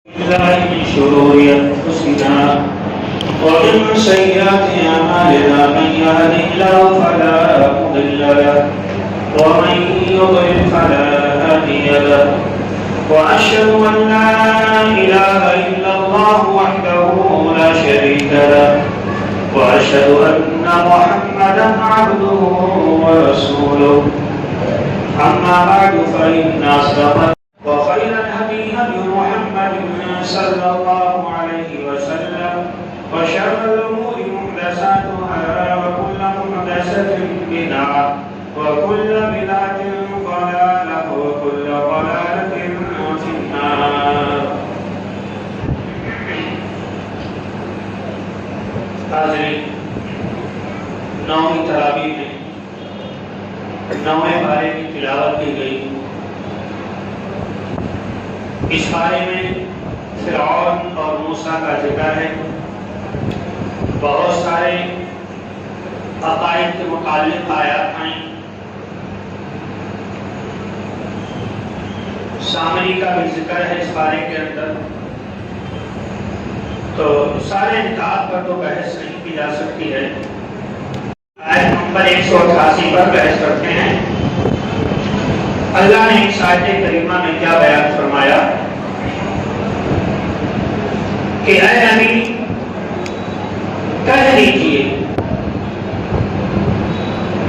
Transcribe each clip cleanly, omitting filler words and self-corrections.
بالله من شرور أنفسنا ومن سيئات أعمالنا من يهده الله فلا مضل له ومن يضلل فلا هادي له وأشهد أن لا إله إلا الله وحده لا شريك له وأشهد أن محمدا عبده ورسوله أما بعد فإن أصدق وخير الهدي هدي محمد صلى الله عليه وسلم وشر الأمور محدثاتها وكل محدثة بدعة وكل بدعة ضلالة وكل ضلالة في النار. حاضرین، نویں تراویح میں نویں پارے کی تلاوت کی گئی. اس بارے میں فرعون اور موسیٰ کا ذکر ہے. بہت سارے عقائد کے متعلق آیات آئیں. سامری کا بھی ذکر ہے اس بارے کے اندر. تو سارے انتہا پر تو بحث نہیں کی جا سکتی ہے. آیت نمبر 188 پر بحث کرتے ہیں. اللہ نے اس آیت کریمہ میں کیا بیان فرمایا کہ اے نبی کہہ دیجئے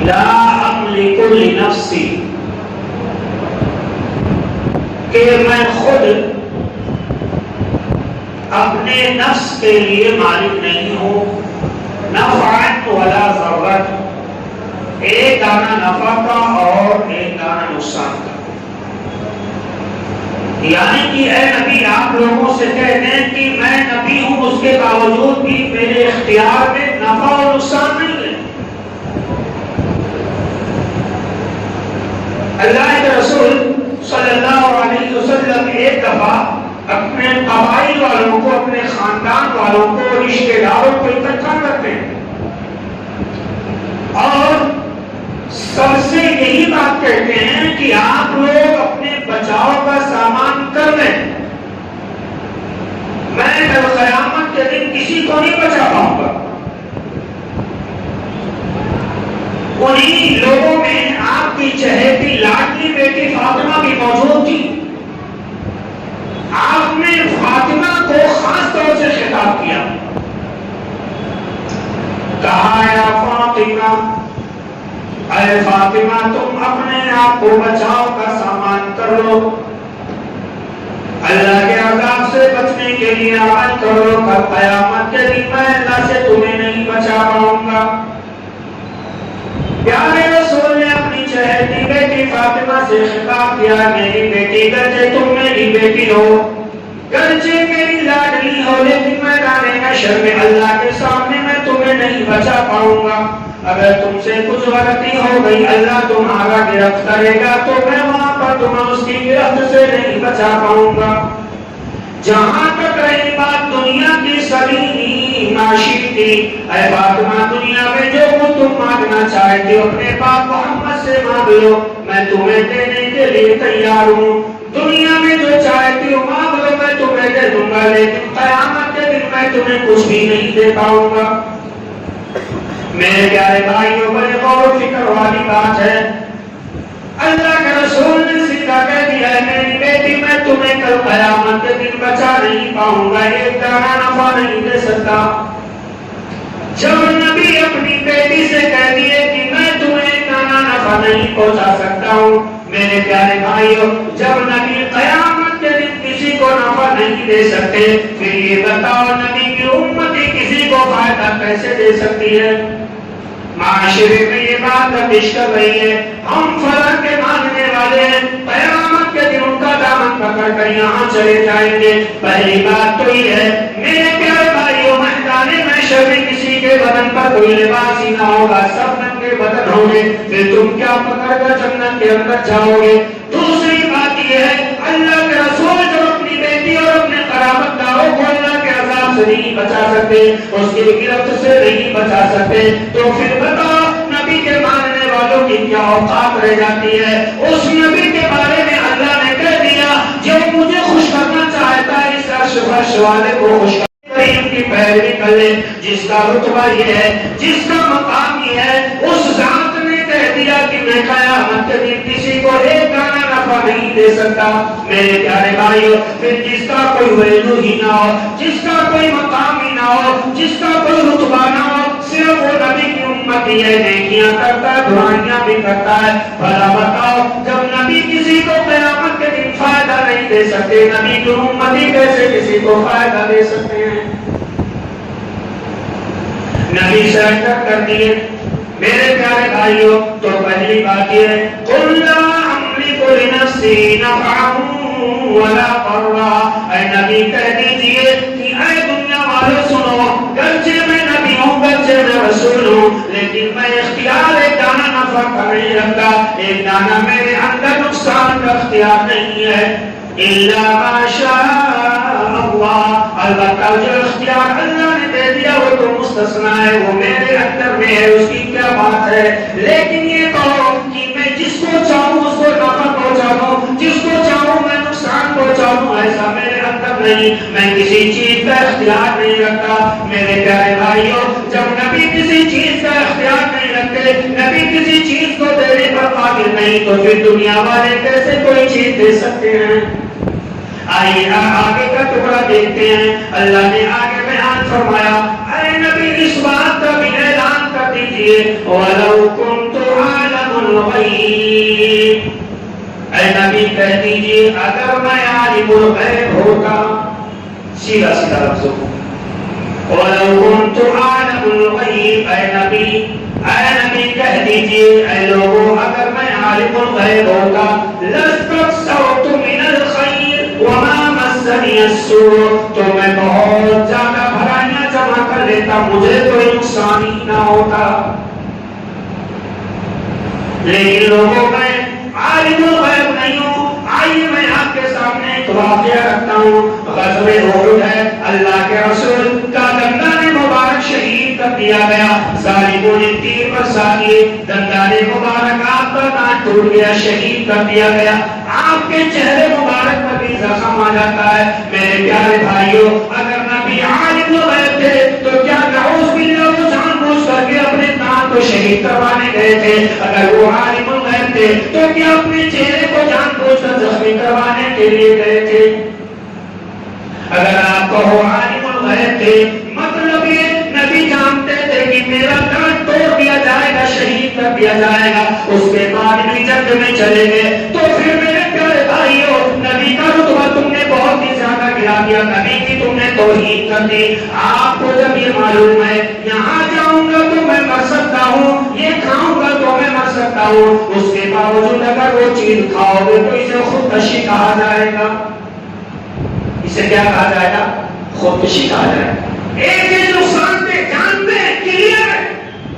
لا املک لنفسی، کہ میں خود اپنے نفس کے لیے مالک نہیں ہوں. نفعا ولا ضررا، ایک دانہ نفع کا اور ایک دانہ نقصان کا. یعنی کہ اے نبی آپ لوگوں سے کہہ دیں کہ میں نبی ہوں، اس کے باوجود بھی میرے اختیار میں نفع اور نقصان نہیں ہے. اللہ کے رسول صلی اللہ علیہ وسلم ایک دفعہ اپنے قبائل والوں کو، اپنے خاندان والوں کو، رشتہ داروں کو اکٹھا کرتے ہیں اور سب سے یہی بات کہتے ہیں کہ آپ لوگ اپنے بچاؤ کا سامان کر لیں. میں کل قیامت کے دن کسی کو نہیں بچا پاؤں گا. انہی لوگوں میں آپ کی چہیتی لاڈلی بیٹی فاطمہ بھی موجود تھی. آپ نے فاطمہ کو خاص طور سے خطاب کیا. کہا یا فاطمہ، اے فاطمہ تم اپنے آپ کو بچاؤ کا سامان کر لو. اللہ کے عذاب سے بچنے کے لیے عمل کرو. کل قیامت کے دن میں اللہ سے تمہیں نہیں بچا پاؤں گا. پیارے رسول نے اپنی چہیتی بیٹی فاطمہ سے خطاب کیا، میری بیٹی گرچہ تم میری بیٹی ہو، گرچہ میری لاڈلی ہو، لیکن میدان حشر میں اللہ کے سامنے میں تمہیں نہیں بچا پاؤں گا. اگر تم سے کچھ غلطی ہو گئی، اللہ تمہارا گرفت کرے گا تو میں وہاں پر تمہیں اس کی گرفت سے نہیں بچا پاؤں گا. جہاں تک رہی بات دنیا کی سبھی معاشی کی، اے فاطمہ دنیا میں جو کچھ تم مانگنا چاہتے ہو اپنے باپ محمد سے مانگ لو، میں تمہیں دینے کے لیے تیار ہوں. دنیا میں جو چاہتی ہو مانگ لو، میں تمہیں دے دوں گا، لیکن قیامت کے دن میں تمہیں کچھ بھی نہیں دے پاؤں گا. میرے پیارے بھائیوں، بڑے غور و فکر والی بات ہے. اللہ کے رسول نے سیدھا کہہ دیا ہے میری بیٹی میں تمہیں کل قیامت کے دن بچا نہیں پاؤں گا، ایک دانہ نفع نہیں دے سکتا. جب نبی اپنی بیٹی سے کہہ دیے کہ میں تمہیں ایک دانہ نفع نہیں پہنچا سکتا ہوں، میرے پیارے بھائیوں جب نبی قیامت کے دن کسی کو نفع نہیں دے سکتے، پھر یہ بتاؤ نبی کی امتی کسی کو فائدہ کیسے دے سکتی ہے؟ معاشرے میں یہ بات گردش کر رہی ہے، ہم فلاں کے ماننے والے ہیں، قیامت کے دن ان کا دامن پکڑ کر یہاں چلے جائیں گے. پہلی بات تو یہ ہے میرے پیارے بھائیوں، میدان محشر میں کسی کے بدن پر کوئی لباس ہی نہ ہوگا، سب ننگے بدن ہوں گے. پھر تم کیا پکڑ کر جنت کے اندر جاؤ گے؟ دوسری بات یہ ہے اللہ کے رسول جو اپنی بیٹی اور اپنے قرابت داروں کو اللہ کے عذاب سے نہیں بچا سکتے، اس کی گرفت سے نہیں بچا سکتے، تو پھر بتاؤ نبی کے ماننے والوں کی کیا اوقات رہ جاتی ہے؟ اس نبی کے بارے میں اللہ نے کہہ دیا جو مجھے خوش کرنا چاہتا ہے اس عرش فرش والے کو خوش کریم کی پیروی کر لے. جس کا رتبہ یہ ہے, جس کا مقام یہ ہے, اس ذات نے کہہ دیا کہ میں قیامت کے دن کسی کو ایک دانہ نفع نہیں دے سکتا. میرے پیارے بھائیو, پھر جس کا کوئی ویلو ہی نہ ہو, جس کا کوئی مقام ہی نہ ہو, جس کا کوئی رتبہ نہ ہو, صرف وہ نبی کی امتی ہے, نیکیاں کرتا ہے, دعائیاں بھی کرتا ہے. بھلا بتاؤ, جب نبی کسی کو قیامت کے دن فائدہ نہیں دے سکتے, نبی کی امتی کیسے کسی کو فائدہ دے سکتے ہیں؟ نبی سرنڈر کر دیے. میرے پیارے بھائیوں, تو پہلی بات یہ ہے, قُلْ لَا أَمْلِكُ لِنَفْسِي نَفْعًا وَلَا ضَرًّا. اے نبی کہہ دیجئے کہ اے دنیا والے سنو, گرچہ میں نبی ہوں, گرچہ میں رسول ہوں, لیکن میں اختیار ایک دانہ نفع کا نہیں رکھتا, ایک دانہ میرے اندر نقصان کا اختیار نہیں ہے. إِلَّا مَا شَاءَ اللَّهُ. البتہ جو اختیار اللہ نے دے دیا وہ تو مستثنا ہے, وہ میرے اندر میں ہے, اس کی کیا بات ہے. لیکن یہ کہو کہ میں جس کو چاہوں اس کو نفع پہنچا دوں, جس کو چاہوں میں نقصان پہنچا دوں, ایسا میرے اندر نہیں. میں کسی چیز کا اختیار نہیں رکھتا. میرے پیارے بھائیوں, جب نبی کسی چیز کا اختیار نہیں رکھتے, نبی کسی چیز کو دینے پر قادر نہیں, تو پھر دنیا والے کیسے کوئی چیز دے سکتے ہیں؟ آئیے آگے کا ٹکڑا دیکھتے ہیں. اللہ نے آگے بیان فرمایا, اے نبی اس بات کا بھی اعلان کر دیجئے, وَلَوْ كُنْتُ عَالَمُ الْغَيْبِ. اے نبی کہہ دیجئے اگر میں عالم الغیب ہوتا, سیدھا سیدھا لفظوں, وَلَوْ كُنْتُ عَالَمُ الْغَيْبِ. اے نبی کہہ دیجئے اے لوگوں, اگر میں عالم الغیب ہوتا, لَاسْتَكْثَرْتُ مِنَ الْخَيْرِ وَمَا مَسَّنِيَ السُّوءُ. تو میں بہت زیادہ بھلائیاں جمع کر لیتا, مجھے کوئی نقصان ہی نہ ہوتا. لیکن لوگوں میں عالم الغیب نہیں ہوں. آئیے میں آپ کے سامنے ایک واقعہ رکھتا ہوں. غزوہ احد ہے, اللہ کے رسول کا دندان مبارک شہید کر دیا گیا. ظالموں نے تیر برسا دیے, دندان مبارک آپ کا کان ٹوٹ گیا, شہید کر دیا گیا. آپ کے چہرے مبارک پر بھی زخم آ جاتا ہے. میرے پیارے بھائیوں, اگر نبی عالم الغیب تھے تو کیا نعوذ باللہ وہ جان بوجھ کر کے اپنے کان کو شہید کروانے گئے تھے؟ اگر وہ عالم الغیب تھے تو کیا اپنے چہرے کو جان بوجھ کر زخمی کروانے کے لیے گئے تھے؟ اگر آپ کو عالم الغیب تھے, مطلب یہ نبی جانتے تھے کہ میرا کان توڑ دیا جائے گا, شہید کر دیا جائے گا, اس کے بعد بھی جنگ میں چلے گئے, تو پھر میرے پیارے بھائیوں, نبی کا رتبہ تم نے بہت ہی زیادہ گرا دیا, نبی کی تم نے توہین کر دی. آپ کو جب یہ معلوم ہے یہاں جاؤں گا تو میں مر سکتا ہوں, یہ کھاؤں گا تو میں مر سکتا ہوں, اس کے باوجود اگر وہ چیز کھاؤ گے تو اسے خودکشی کہا جائے گا. اسے کیا کہا جائے گا؟ خودکشی کہا جائے گا. ایک چیز نقصان دے, جانتے ہیں, کلیئر ہے,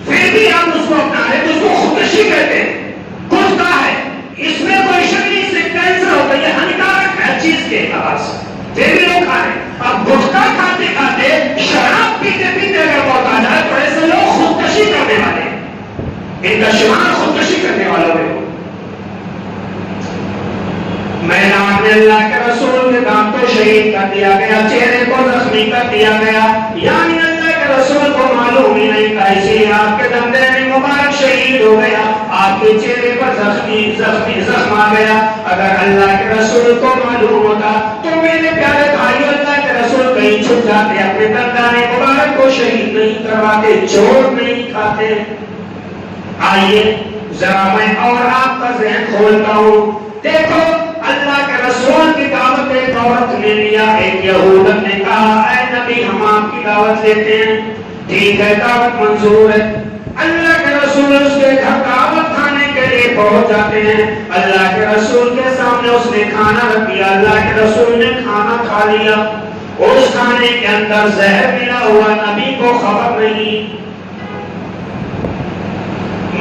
پھر بھی آپ اس کو اپنا لیں تو اس کو خودکشی کہتے ہیں. کچھ کہا ہے, اس میں کوئی شک نہیں, سے کینسر ہوتا ہے, یہ ہانیکارک ہے چیز کے اعتبار سے, پھر بھی لوگ کھا رہے ہیں. اب گٹکا کھاتے کھاتے, شراب پیتے پیتے اگر موت آ جائے تو ایسے لوگ خودکشی کرنے والے ہیں. ان کا شمار خودکشی کرنے والوں میں میدان میں اللہ کے رسول کے دام کو شہید کر دیا گیا, چہرے کو زخمی کر دیا گیا. یعنی اللہ کے رسول کو معلوم ہی نہیں تھا, اسی لیے آپ کے دندے میں مبارک شہید ہو گیا, آپ کے چہرے پر زخم آ گیا. اگر اللہ کے رسول کو معلوم ہوتا تو میرے پیارے بھائیوں, اللہ کے رسول کہیں چھپ جاتے, اپنے دندان مبارک کو شہید نہیں کرواتے, چوٹ نہیں کھاتے. آئیے ذرا میں اور آپ کا ذہن کھولتا ہوں. دیکھو, اللہ کے رسول کی دعوت ایک عورت نے لیا, ایک یہودت نے کہا اے نبی ہم آپ کی دعوت لیتے ہیں. ٹھیک ہے, دعوت منظور ہے. اللہ کے رسول اس کے گھر دعوت کھانے کے لیے پہنچ جاتے ہیں. اللہ کے رسول کے سامنے اس نے کھانا رکھ دیا, اللہ کے رسول نے کھانا کھا لیا. اس کھانے کے اندر زہر ملا ہوا, نبی کو خبر نہیں.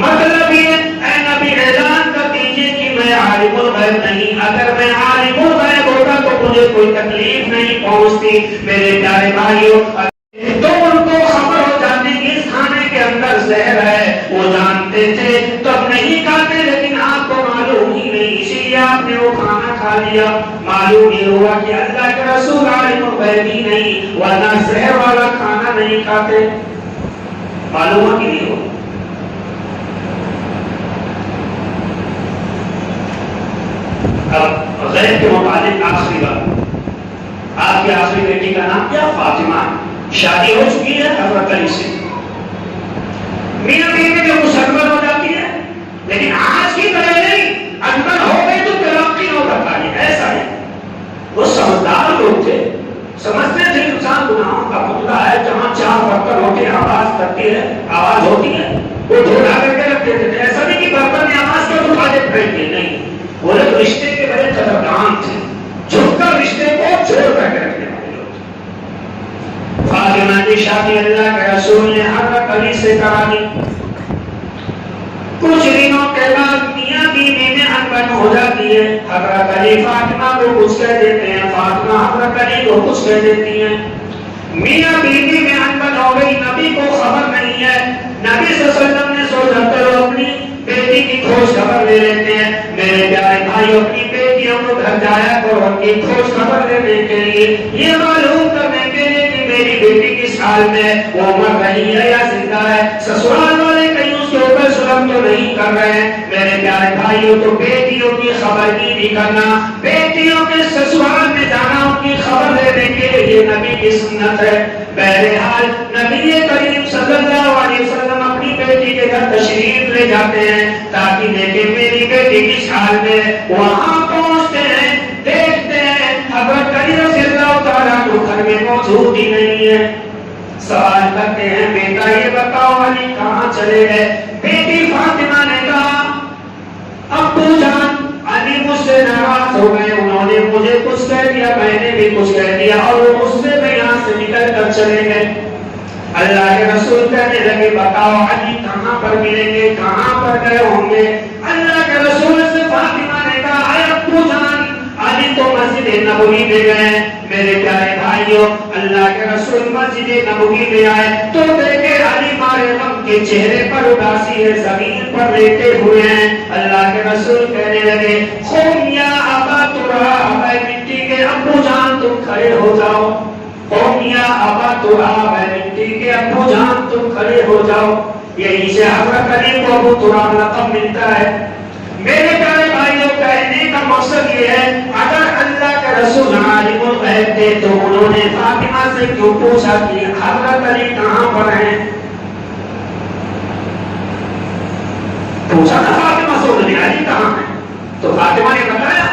مطلب یہ اے نبی اعلان کر دیجئے کہ میں عالم الغیب نہیں, اگر میں عالم الغیب ہوتا تو مجھے کوئی تکلیف نہیں پہنچتی. میرے پیارے بھائیوں, تو ان کو خبر ہو جاتی کہ اس کھانے کے اندر زہر ہے, وہ جانتے تھے تب نہیں کھاتے, لیکن آپ کو معلوم ہی نہیں, اسی لیے آپ نے وہ کھانا کھا لیا. معلوم یہ ہوا کہ اللہ کے رسول عالم بیٹھی نہیں ورنہ زہر والا کھانا نہیں کھاتے. معلوم ہو کہ نہیں ہو؟ اب غیب کے متعلق آخری بات. آپ کی آخری بیٹی کا نام کیا؟ فاطمہ. شادی ہو چکی ہے حضرت علی سے. میاں بیوی میں مسلمان ہو جاتی ہے لیکن آج کی طرح نہیں. اندر ہو گئی تو ترقی نہ ہوتا ہے. ایسا ہے. وہ سمجھدار لوگ تھے, سمجھتے تھے انسان گناہوں کا پتلا ہے. جہاں چار برتن ہوتے آواز کرتی ہے, آواز ہوتی ہے, وہ ڈھولا کر کے رکھ دیتے تھے. ایسا نہیں کہ برتن نے آواز کر اٹھا دے پھینک دے. نہیں, وہ لوگ رشتے کے بڑے قدردان تھے, جھک کر رشتے کو چھوڑ کر کے رکھنے والے لوگ تھے. فاطمہ کی شادی اللہ کے رسول نے حضرت علی سے کرا دی. کچھ دنوں کے بعد میاں بیوی میں انبن ہو جاتی ہے. حضرت علی فاطمہ کو کچھ کہہ دیتے ہیں, فاطمہ حضرت علی کو کچھ کہہ دیتی ہیں. میاں بیوی میں انبن ہو گئی, نبی کو خبر نہیں ہے. نبی صلی اللہ علیہ وسلم نے سوچا چلو اپنی بیٹی کی کھوج خبر لے لیتے ہیں. میرے پیارے بھائیوں, اپنی بیٹیوں کو گھر جایا کرو ان کی کھوج خبر لینے کے لیے, یہ معلوم کرنے کے لیے کہ میری بیٹی کس حال میں, وہ مر رہی ہے یا زندہ ہے. سسرال والے کہیں اس کے اوپر ظلم تو نہیں کر رہے ہیں. میرے پیارے بھائیوں, تو بیٹیوں کی خبر کی کرنا, بیٹیوں کے سسرال میں جانا, ان کی خبر لینے کے لیے یہ نبی کی سنت ہے. بہرحال نبی کریم صلی اللہ علیہ وسلم اپنی بیٹی کے گھر تشریف لے جاتے ہیں تاکہ دیکھیں میری بیٹی کس حال میں. وہاں پہنچتے ہیں, دیکھتے ہیں حضرت علی رضی اللہ تعالیٰ عنہ گھر میں موجود ہی نہیں ہے. سوال کرتے ہیں بیٹا یہ بتاؤ علی کہاں چلے گئے؟ بیٹی فاطمہ نے کہا ابو جان علی مجھ سے ناراض ہو گئے, انہوں نے مجھے کچھ کہہ دیا, میں نے بھی کچھ کہہ دیا اور وہ مجھ سے بھی یہاں سے نکل کر چلے گئے. اللہ کے رسول کہنے لگے بتاؤ علی کہاں پر ملیں گے, کہاں پر گئے ہوں گے؟ اللہ کے رسول سے فاطمہ نے کہا اے ابو جان علی تو مسجد نبوی میں گئے. میرے پیارے بھائیوں, اللہ کے رسول مسجد نبوی میں آئے تو دیکھے علی مارے غم کے چہرے پر اداسی ہے, زمین پر لیٹے ہوئے ہیں. اللہ کے رسول کہنے لگے قم یا ابا تراب, اے مٹی کے ابو جان تم کھڑے ہو جاؤ. قم یا ابا تراب, اے مٹی کے ابو جان تم کھڑے ہو جاؤ. یہی سے حضرت علی کو ابو تراب لقب ملتا ہے. میرے پیارے بھائیوں, کہنے کا مقصد یہ ہے اگر اللہ کے رسول عالم الغیب تھے تو انہوں نے فاطمہ سے کیوں پوچھا کہ حضرت علی کہاں پر ہیں؟ پوچھا نا فاطمہ سے, انہوں نے علی کہاں ہے, تو فاطمہ نے بتایا.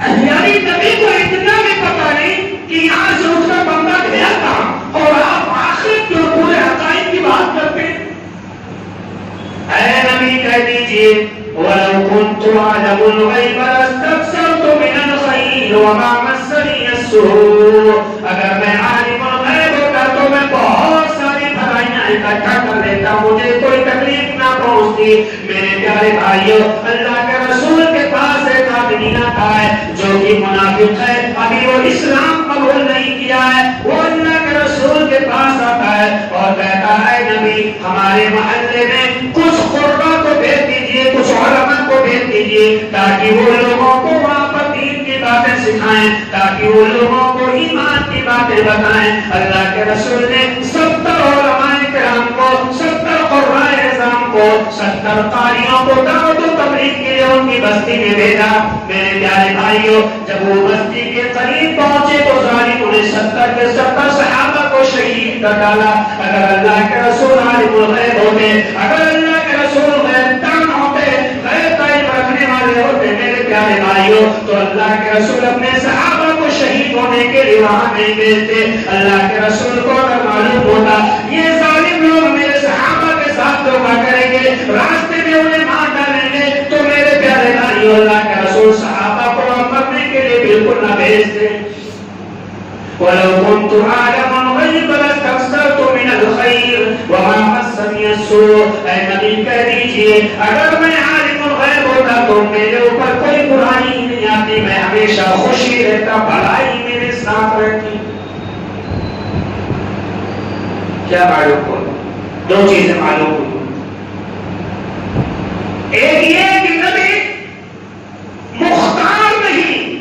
علی نبی کو اتنا بھی پتا نہیں کہ یہاں سے اس کا بندہ گیا کہاں, اور آپ آخر کیوں پورے حقائق کی بات کرتے ہیں؟ اے نبی کہہ دیجئے وَلَوْ كُنْتُ أَعْلَمُ الْغَيْبَ لَاسْتَكْثَرْتُ مِنَ الْخَيْرِ وَمَا مَسَّنِيَ السُّوءُ. اگر میں عالم الغیب ہوتا تو میں بہت ساری بھلائیاں اکٹھا کر لیتا, مجھے کوئی تکلیف نہ پہنچتی. میرے پیارے بھائیوں, اللہ کے رسول کے پاس ایک آدمی آتا ہے جو کہ منافق ہے, ابھی وہ اسلام قبول نہیں کیا ہے. وہ اللہ کے رسول کے پاس آتا ہے اور کہتا ہے نبی ہمارے محلے میں کچھ قربا کو بھیج دیجیے, کچھ علماء کو بھیج دیجیے تاکہ وہ لوگوں کو وہاں پر دین کی باتیں سکھائیں, تاکہ وہ لوگوں کو ایمان کی باتیں بتائیں. اللہ کے رسول نے 70 علماء کرام کو, 70 قرآن اعظام کو, 70 قاریوں کو دعوت و تبلیغ کے لیے ان کی بستی میں بھیجا. میرے پیارے بھائیوں, جب وہ بستی کے قریب پہنچے تو ظالموں نے 70 کے 70 صحابہ کو شہید کر ڈالا. اگر اللہ کے رسول عالم الغیب ہوتے, اگر اللہ کے رسول غیب دان ہوتے, غیب کا علم رکھنے والے ہوتے, میرے پیارے بھائیوں, تو اللہ کے رسول اپنے صحابہ کو شہید ہونے کے لیے وہاں نہیں بھیجتے. اللہ کے رسول کو اگر معلوم ہوتا یہ ظالم لوگ میرے صحابہ کے ساتھ دھوکہ کریں گے, راستے میں انہیں مار ڈالیں گے, تو میرے پیارے بھائیوں اللہ کے رسول صحابہ کو مرنے کے لیے بالکل نہ بھیجتے. وَلَوْ كُنْتُ أَعْلَمُ الْغَيْبَ لَاسْتَكْثَرْتُ مِنَ الْخَيْرِ وَمَا مَسَّنِيَ السُّوءُ. اے نبی کہہ دیجئے اگر میں عالم الغیب ہوتا تو میرے اوپر کوئی برائی ہی نہیں آتی, میں ہمیشہ خوشی رہتا, بھلائی میرے ساتھ رہتی. کیا معلوم ہو؟ 2 چیزیں معلوم ہوئی. ایک یہ کہ نبی مختار نہیں,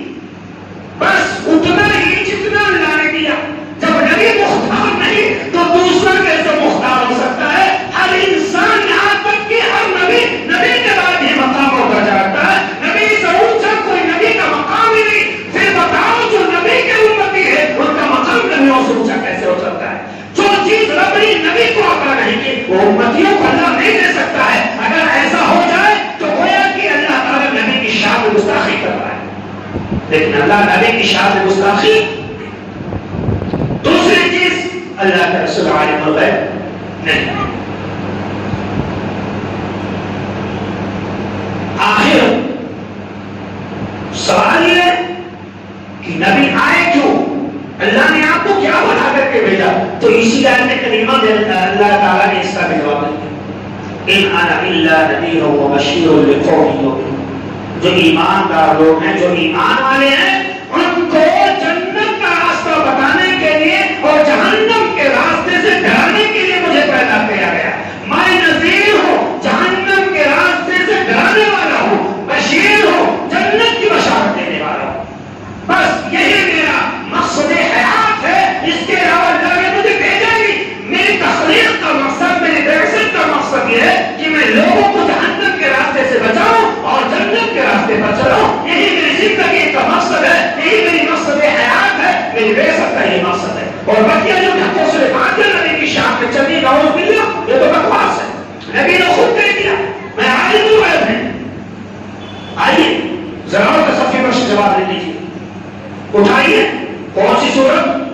بس اتنا ہی جتنا اللہ نے ساتھ گستاخی. دوسری چیز اللہ کا رسول عالم الغیب نہیں. آخر سوال یہ ہے کہ نبی آئے کیوں؟ اللہ نے آپ کو کیا بنا کر کے بھیجا؟ تو اسی آیت کریمہ میں اللہ تعالیٰ نے اس کا جواب دیا، ان انا الا نذیر و بشیر لقوم یؤمنون. جو ایماندار لوگ ہیں، جو ایمان والے ہیں، ان کو جنت کا راستہ بتانے کے لیے اور جہنم کے راستے سے ڈرانے کے لیے مجھے پیدا کیا گیا. میں نذیر ہوں، جہنم کے راستے سے ڈرانے والا ہوں، بشیر ہوں، جنت کی بشارت دینے والا ہوں. بس یہی میرا مقصد حیات ہے. اس کے علاوہ اللہ نے مجھے بھیجا ہی. میری تخلیق کا مقصد، میری بعثت کا مقصد یہ ہے کہ میں لوگوں کو جہنم کے راستے سے بچاؤں اور جنت کے راستے پر چلاؤں. یہی میری زندگی کا مقصد ہے، یہی میری مقصد حیات ہے، میری بعثت کا یہی مقصد ہے. اور بقیہ جو ڈھکوں سے بات ہے نبی کی شان میں چلی نعوذ باللہ، یہ تو بکواس ہے. نبی نے خود کہہ دیا میں عالم الغیب ہوں. آئیے ذرا اور تصفی پر جواب دے لیجیے. اٹھائیے کون سی سورت؟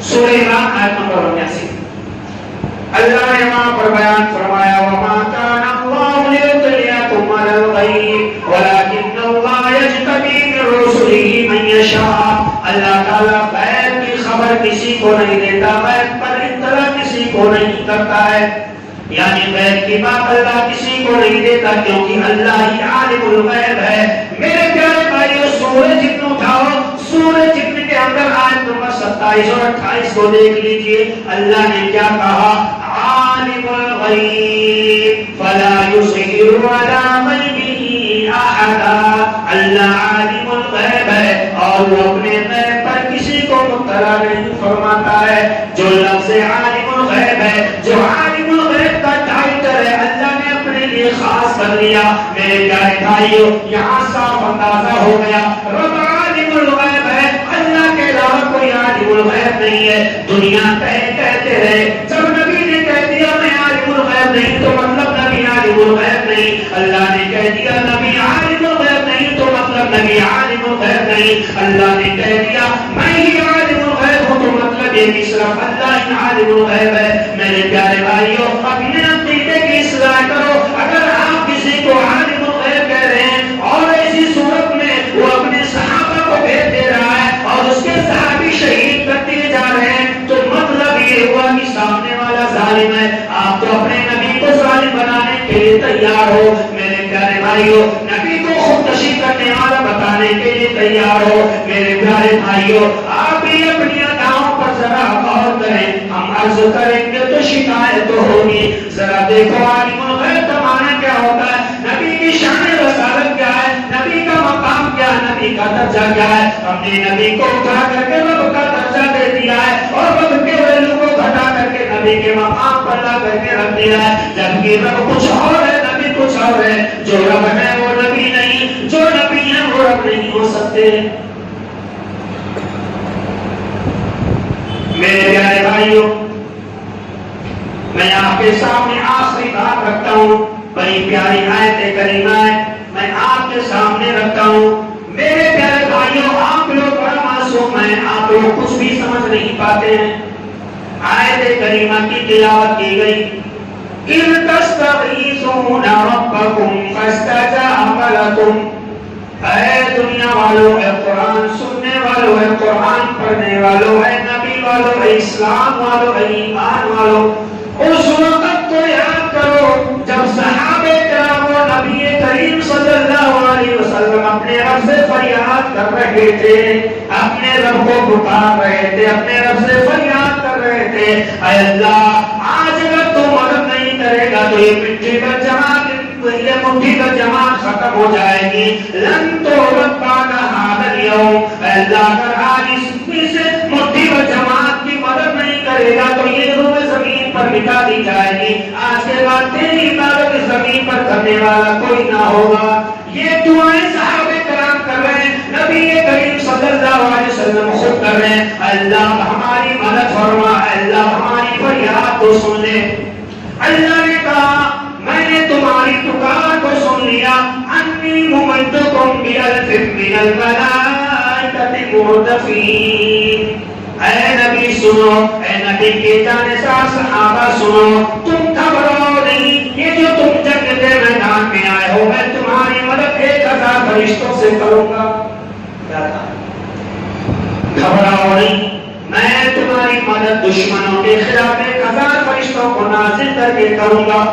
سورہ عمران آیت نمبر 79. اللہ نے وہاں پر بیان فرمایا وَمَا كَانَ اللَّهُ لِيُطْلِعَكُمْ عَلَى الْغَيْبِ وَلَكِنَّ اللَّهَ يَجْتَبِي مِن رُّسُلِهِ مَن يَشَاءُ. اللہ تعالیٰ غیب کی خبر کسی کو نہیں دیتا، غیب پر اطلاع کسی کو نہیں کرتا ہے. یعنی غیب کی بات اللہ کسی کو نہیں دیتا کیونکہ اللہ ہی عالم الغیب ہے. میرے پیارے بھائیو سورہ جن اٹھاؤ، سورہ جن کے اندر آیت نمبر 27 اور 28 کو دیکھ لیجئے. اللہ نے کیا کہا؟ عالم الغیب فلا یظہر علی غیبہ احدا. اللہ عالم الغیب ہے اور وہ اپنے غیب پر کسی کو مطلع نہیں فرماتا ہے. جو لفظ عالم الغیب ہے، جو عالم الغیب کا ٹائٹل ہے، اللہ نے اپنے لیے خاص کر لیا. میرے پیارے بھائیو یہاں صاف اندازہ ہو گیا رب عالم الغیب ہے، اللہ کے علاوہ کوئی عالم الغیب نہیں ہے. دنیا کہتے رہے، جب نبی نے کہہ دیا میں عالم الغیب نہیں تو مطلب نبی عالم الغیب نہیں. اللہ نے کہہ دیا نبی عالم الغیب نہیں تو مطلب نبی عالم الغیب نہیں. اللہ نے کہہ دیا میں ہی عالم الغیب ہوں تو مطلب یہ کہ صرف اللہ ہی عالم الغیب ہے. میرے پیارے بھائیو اپنے عقیدے کی اصلاح کرو. اگر آپ کسی کو عالم الغیب کہہ رہے ہیں اور ایسی صورت میں وہ اپنے صحابہ کو بھیج دے رہا ہے اور اس کے صحابی شہید کر دیے جا رہے ہیں تو مطلب یہ ہوا کہ سامنے والا ظالم ہے. آپ تو اپنے نبی کو ظالم بنانے کے لیے تیار ہو. میرے پیارے بھائیو نبی کو خودکشی کرنے والا بتانے کے لیے تیار ہو. میرے پیارے بھائیو آپ بھی اپنی اداؤں پر ذرا غور کریں. ہم عرض کریں گے تو شکایت ہوگی. ذرا دیکھو عالم الغیب کا معنی کیا ہوتا ہے، نبی کی شان رسالت کیا ہے، نبی کا مقام کیا ہے، نبی کا درجہ کیا ہے. ہم نے نبی کو اٹھا کر کے رب کا درجہ دے دیا ہے اور رب کے ویلو کو گھٹا کر کے نبی کے مقام پر لا کر کے رکھ دیا ہے. جبکہ رب کچھ اور ہے، نبی کچھ اور ہے. جو رب ہے وہ نبی نہیں، جو نبی ہے وہ رب نہیں ہو سکتے. میرے پیارے بھائیوں میں آپ کے سامنے آخری بات رکھتا ہوں. بڑی پیاری آیت کریمہ ہے، میں آپ کے سامنے رکھتا ہوں. میرے پیارے بھائیوں آپ لوگ بڑا معصوم ہیں، آپ لوگ کچھ بھی سمجھ نہیں پاتے ہیں. آیت کریمہ کی تلاوت کی گئی اِذْ تَسْتَغِيثُونَ رَبَّكُمْ فَاسْتَجَابَ لَكُمْ. اے دنیا والوں، اے قرآن سننے والوں، اے قرآن پڑھنے والوں، اے نبی والوں، اے اسلام والوں، اے ایمان والوں، اس وقت کو یاد کرو جب صحابہ کرام و نبی کریم صلی اللہ علیہ وسلم اپنے رب سے فریاد کر رہے تھے، اپنے رب کو پکار رہے تھے، اپنے رب سے فریاد کر رہے تھے اے اللہ آج اگر تو مدد نہیں کرے گا تو یہ مٹی کا جماعت، یہ مٹھی کا جماعت ختم ہو جائے گی. لن تو ربنا هذا اليوم. اللہ اگر آج اس سے مٹھی کا جماعت کی مدد نہیں کرے گا تو یہ روح زمین پر مٹا دی جائے گی. آج کے بعد تیری عبادت زمین پر کرنے والا کوئی نہ ہوگا. یہ دعائیں صحابہ کرام کر رہے ہیں، نبی کریم صلی اللہ علیہ وسلم خود کر رہے ہیں. اللہ ہماری مدد فرما، اللہ ہماری فریاد کو سن لے. اللہ نے کہا میں نے تمہاری پکار کو سن لیا. انی ممدکم بِأَلْفٍ مِّنَ الْمَلَائِکَةِ المردفين. اے نبی سنو، اے نبی کے جانشار صحابہ سنو، تم گھبراؤ نہیں، یہ جو تم جنگ کے میدان میں آئے ہو میں تمہاری مدد 1000 فرشتوں سے کروں گا. کیا تھا؟ گھبراؤ نہیں، میں تمہاری مدد دشمنوں کے خلاف 1000 فرشتوں کو نازل کر کے کروں گا.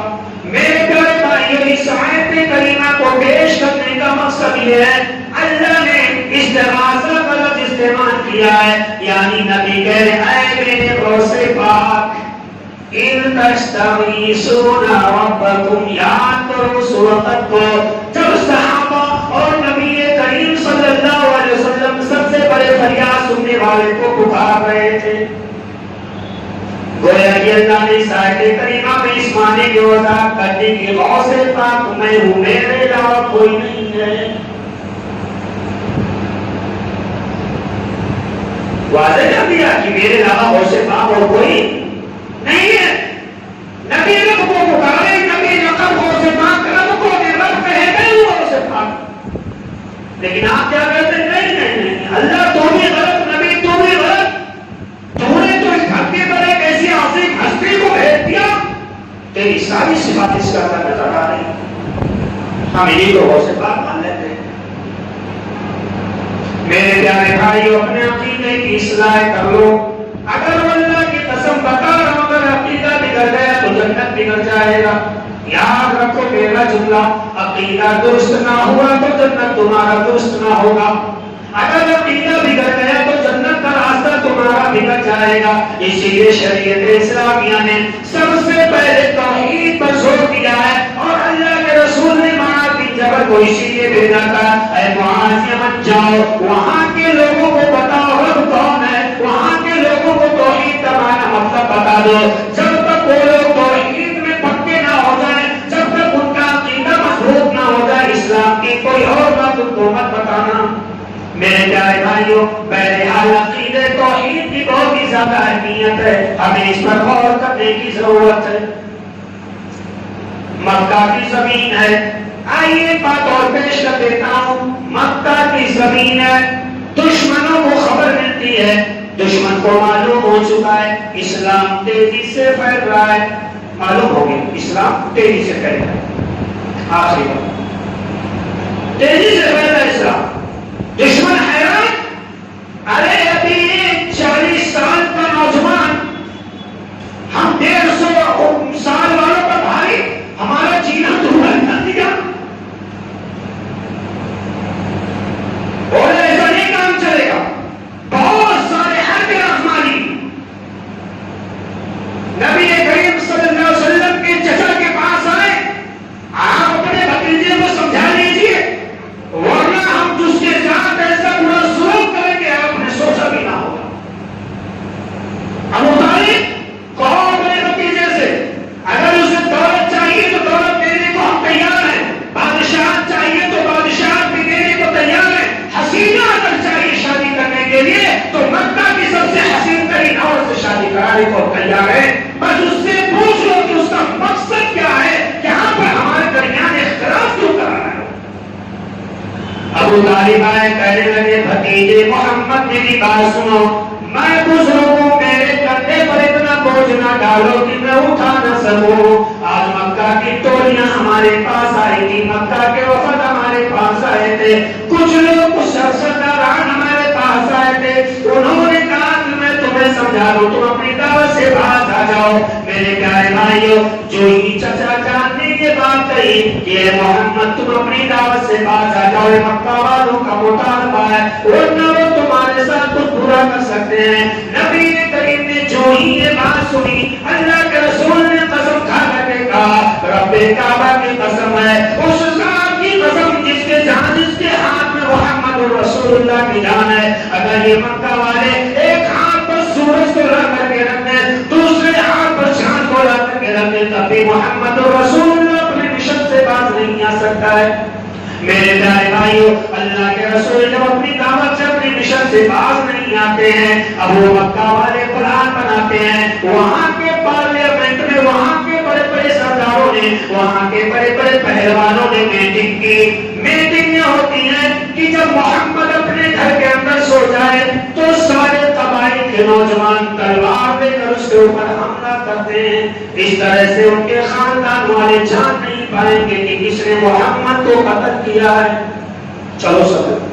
میرے پیارے بھائیو، اس آیت کریمہ کو پیش کرنے کا مقصد یہ ہے اللہ نے استغاثہ کا لفظ استعمال کیا ہے، یعنی نبی کہہ رہے اے میرے غوث پاک ان تستغیثون ربکم، یاد کرو اس وقت کو جب صحابہ اور نبی کریم صلی اللہ علیہ وسلم سب سے بڑے فریاد سننے والے کو پکار رہے تھے. گویا کہ اللہ نے اس آیت کریمہ میں اس معنی کی وضاحت کر دی کہ غوث پاک میں ہوں، میرے علاوہ کوئی نہیں ہے. واضح کر دیا کہ میرے علاوہ غوث پاک اور کوئی نہیں ہے. نبی رب کو پکارے، نبی لقب غوث پاک رب کو دے، رب کہے گا غوث پاک. لیکن آپ کیا کہتے ہیں؟ نہیں نہیں نہیں، اللہ تو بھی غلط، نبی تو بھی غلط، تو نے تو اس دھرتی پر ایک ایسی عظیم ہستی کو بھیج دیا، تیری ساری صفات اس کا اندر نظر آ رہی. ہم انہیں کو غوث پاک مان لیتے ہیں. میرے پیارے بھائیو، اپنے عقیدے کی اصلاح کر لو. اگر اللہ کی قسم بتا رہا ہوں، اگر عقیدہ بگڑ گیا تو جنت بگڑ جائے گا. یاد رکھو میرا جملہ، عقیدہ درست نہ ہوا تو جنت تمہارا درست نہ ہوگا. اگر عقیدہ بگڑ گیا تو جنت کا راستہ تمہارا بگڑ جائے گا. اسی لیے شریعت اسلامیہ نے سب سے پہلے توحید پر زور دیا ہے، اور اللہ کے رسول نے معاذ بن جبل کو اسی لیے بھیجا تھا، اے معاذ یمن جاؤ، وہاں کے لوگوں کو بتاؤ رب کون ہے، وہاں کے لوگوں کو توحید کا معنی مطلب بتا دو. جب تک وہ لوگ توحید میں پکے نہ ہو جائیں، جب تک ان کا عقیدہ مضبوط نہ ہو جائے، اسلام کی کوئی اور بات ان کو مت بتانا. میرے پیارے بھائیوں، بہرحال عقیدہ توحید کی بہت ہی زیادہ اہمیت ہے، ہمیں اس پر غور کرنے کی ضرورت ہے. مکہ کی زمین ہے، آئیے بات اور پیش کر دیتا ہوں. مکہ کی زمین ہے، دشمنوں کو خبر ملتی ہے، دشمن کو معلوم ہو چکا ہے اسلام تیزی سے پھیل رہا ہے. معلوم ہو گیا اسلام تیزی سے پھیل رہا ہے. آخری بات، تیزی سے پھیل رہا ہے اسلام. دشمن حیران، ارے ابھی 40 سال کا نوجوان، ہم 150 سال والوں کا بھائی، ہمارا جینا تو کر دیا. اور ایسا نہیں کام چلے گا. بہت سارے حرب رحمانی نبی کریم صلی اللہ علیہ وسلم کے چچا کے پاس آئے، آپ اپنے بھتیجے کو سمجھا لیجیے، ورنہ ہم جس کے ساتھ ایسا برا سلوک کریں گے آپ نے سوچا بھی نہ ہوگا. ابو طالب کہو اپنے بھتیجے سے، اگر اسے دولت چاہیے تو دولت دینے کو ہم تیار ہیں، بادشاہ چاہیے تو بادشاہ بھی دینے کو تیار ہیں، حسینہ اگر چاہیے شادی کرنے کے لیے تو مکہ کی سب سے حسین ترین عورت سے شادی کرانے کو تیار ہے. بس اس سے پوچھ لو کہ اس کا مقصد کیا ہے، یہاں پر ہمارے درمیان اختلاف کیوں کر رہا ہے. ابو طالب آئے، کہنے لگے بھتیجے محمد میری بات سنو، میں بزرگوں میرے کندھے پر اتنا بوجھ نہ ڈالو کہ میں اٹھا نہ سکوں. آج مکہ کی ٹولیاں ہمارے پاس آئی تھی، مکہ کے وفد ہمارے پاس آئے تھے، کچھ لوگ کچھ سرداران ہمارے پاس آئے تھے. انہوں نے کہا کہ میں تمہیں سمجھا دوں، تم اپنی دعوت سے باز آ جاؤ. میرے پیارے بھائیوں، جو ہی چچا جان نے یہ بات کہی کہ اے محمد تم اپنی دعوت سے باز آ جاؤ، مکہ والوں کا مطالبہ ہے، ورنہ وہ تمہارے ساتھ کچھ برا کر سکتے ہیں. نبی کریم نے جو ہی یہ بات سنی، اللہ کے رسول نے قسم کھا کر کہا، رب کعبہ کی قسم ہے، اس ذات کی قسم جس کے جان جس کے ہاتھ میں محمد رسول اللہ کی جان ہے، اگر یہ مکہ والے ایک ہاتھ پر سورج کو لا کر کے رکھ دیں، دوسرے ہاتھ پر چاند کو لا کر کے رکھ دیں، تب بھی محمد رسول اللہ اپنے مشن سے باز نہیں آ سکتا ہے. میرے پیارے بھائیوں، اللہ کے رسول جب اپنی دعوت سے اپنی مشن سے باز نہیں آتے ہیں، اب وہ مکہ والے پلان بناتے ہیں. وہاں کے پارلیمنٹ میں وہاں کے بڑے بڑے سرداروں نے، وہاں کے بڑے بڑے پہلوانوں نے میٹنگ کی. میٹنگیں ہوتی ہیں کہ جب محمد اپنے گھر کے اندر سو جائے کے نوجوان تلوار لے کر اس کے اوپر حملہ کرتے ہیں. اس طرح سے ان کے خاندان والے جان نہیں پائیں گے کہ کس نے محمد کو قتل کیا ہے. چلو سب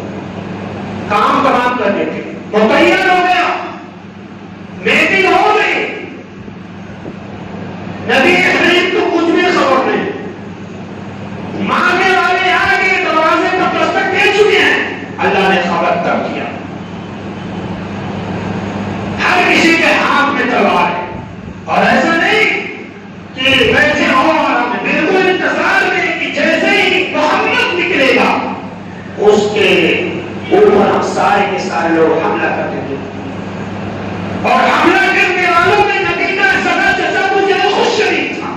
کام تمام کر دیتے, متعین ہو گیا, میٹنگ ہو گئی, نبی کریم کو کچھ بھی خبر نہیں, مانگنے والے آگے دروازے پر دستک دے چکے ہیں, اللہ نے خبر تب کیا. ہر کسی کے ہاتھ میں تلوار ہے, اور ایسا نہیں کہ ویسے ہو اور ہم بالکل انتظار میں کہ جیسے ہی محمد نکلے گا اس کے اوپر ہم سارے کے سارے لوگ حملہ کرتے تھے. اور حملہ کرنے والوں میں نبی کا سگا چچا مجھے خوش شریف تھا.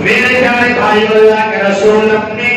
میرے پیارے بھائی, اللہ کے رسول اپنے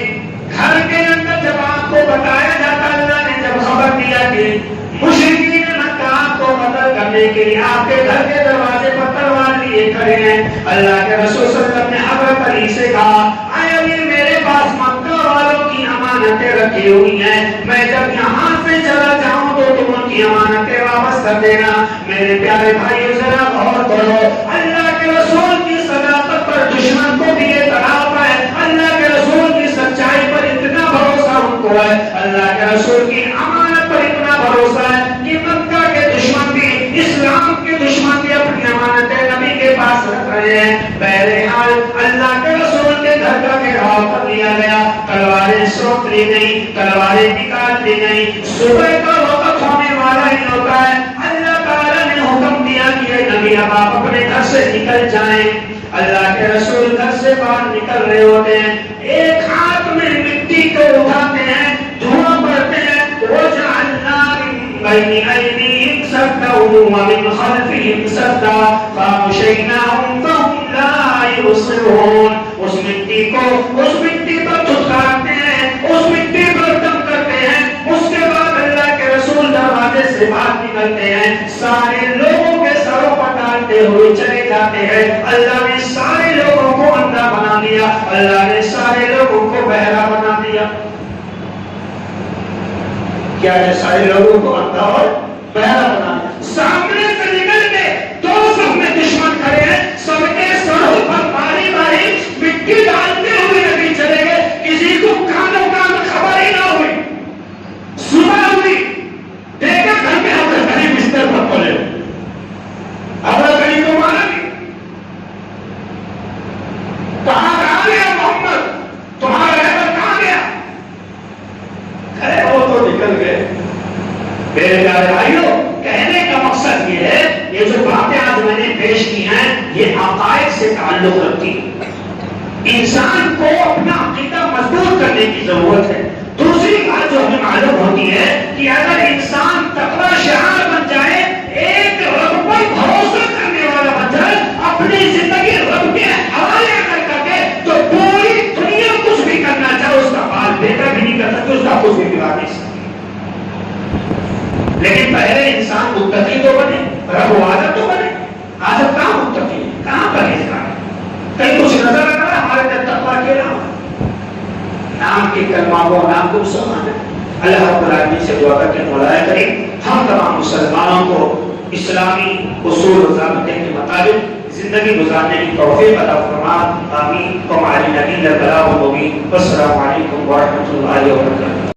گھر کے اندر جب آپ کو بتایا جاتا, اللہ نے جب خبر دیا کہ مشرکین مکہ آپ کو قتل کرنے کے لیے آپ کے گھر کے دروازے پر تلوار لیے کھڑے ہیں, اللہ کے رسول صلی اللہ علیہ وسلم نے حضرت علی سے کہا, اے علی میرے پاس مکہ والوں کی امانتیں رکھی ہوئی ہیں, میں جب یہاں سے چلا جاؤں تو تم ان کی امانتیں واپس کر دینا. میرے پیارے بھائیو ذرا غور کرو, اللہ کے رسول کی صداقت پر دشمن کو بھی یہ تڑاپ ہے, اللہ کے رسول کی سچائی پر اتنا بھروسہ ان کو ہے, اللہ کے رسول کی امانت پر اتنا بھروسہ ہے کہ مکہ کے دشمن بھی, اسلام کے دشمن بھی اپنی امانتیں نبی کے پاس رکھ رہے ہیں. بہرحال اللہ کے رسول کے گھر کا گھیراؤ کر لیا گیا, تلواریں سونپ لی گئی, تلواریں نکال لی گئی. صبح کا وقت ہونے والا ہی ہوتا ہے, اللہ تعالیٰ نے حکم دیا کہ نبی اب آپ اپنے گھر سے نکل جائیں. اللہ کے رسول گھر سے باہر نکل رہے ہوتے ہیں, ایک ہاتھ میں مٹی کو اٹھاتے ہیں, دھواں بڑھتے ہیں, وَجَعَلْنَا مِن بَيْنِ أَيْدِيهِمْ سَدًّا وَمِنْ خَلْفِهِمْ سَدًّا فَأَغْشَيْنَاهُمْ فَهُمْ لَا يُبْصِرُونَ. اس مٹی کو اس مٹی پر دھتکارتے ہیں, اس مٹی پر دم کرتے ہیں. اس کے بعد اللہ کے رسول دروازے سے باہر نکلتے ہیں, سارے لوگوں کے سروں پر ڈالتے ہوئے چلے جاتے ہیں. اللہ نے سارے لوگوں کو اندھا بنا دیا, اللہ نے سارے لوگوں کو بہرا بنا دیا. کیا ہے, سارے لوگوں کو اندھا اور بہرا بنا دیا. سامنے سے نکل کے دو صف میں دشمن کھڑے ہیں, سب کے سروں پر باری باری مٹی ڈالتے ہوئے نبی چلے گئے, کسی کو کانوں کان خبر ہی نہ ہوئی. صبح ہوئی, دیکھا گھر کے حضرت علی بستر پر پڑے, حضرت علی کو مارا نہیں. کہاں گیا محمد, تمہارا رہبر کہاں گیا؟ وہ تو نکل گئے. میرے پیارے بھائیوں, کہنے کا مقصد یہ ہے, یہ جو باتیں آج میں نے پیش کی ہیں یہ عقائد سے تعلق رکھتی ہیں. انسان کو اپنا عقیدہ مضبوط کرنے کی ضرورت ہے. دوسری بات جو ہمیں معلوم ہوتی ہے کہ اگر انسان تقویٰ شعار بن جائے, ایک رب پر بھروسہ کرنے والا بن جائے, اپنی زندگی رب کے حوالے کر کے, تو پوری دنیا کچھ بھی کرنا چاہے اس کا بال بیٹا بھی نہیں کر سکتے, اس کا کچھ بھی بگاڑ نہیں سکتے. لیکن پہلے انسان متقی تو بنے, رب وعدہ تو بنے. آج اب کہاں متقی, کہاں پرہیزگار, کہیں کچھ نظر آ رہا ہے ہمارے اندر تقویٰ کے نام کے کلمہ کو نام کو سمان ہے. اللہ رب العالمین سے دعا کر کے مولا کریم ہم تمام مسلمانوں کو اسلامی اصول و ضابطے کے مطابق زندگی گزارنے کی توفیق عطا فرما. آمین. وعلی نبی البلاغ المبین. والسلام علیکم ورحمۃ اللہ وبرکاتہ.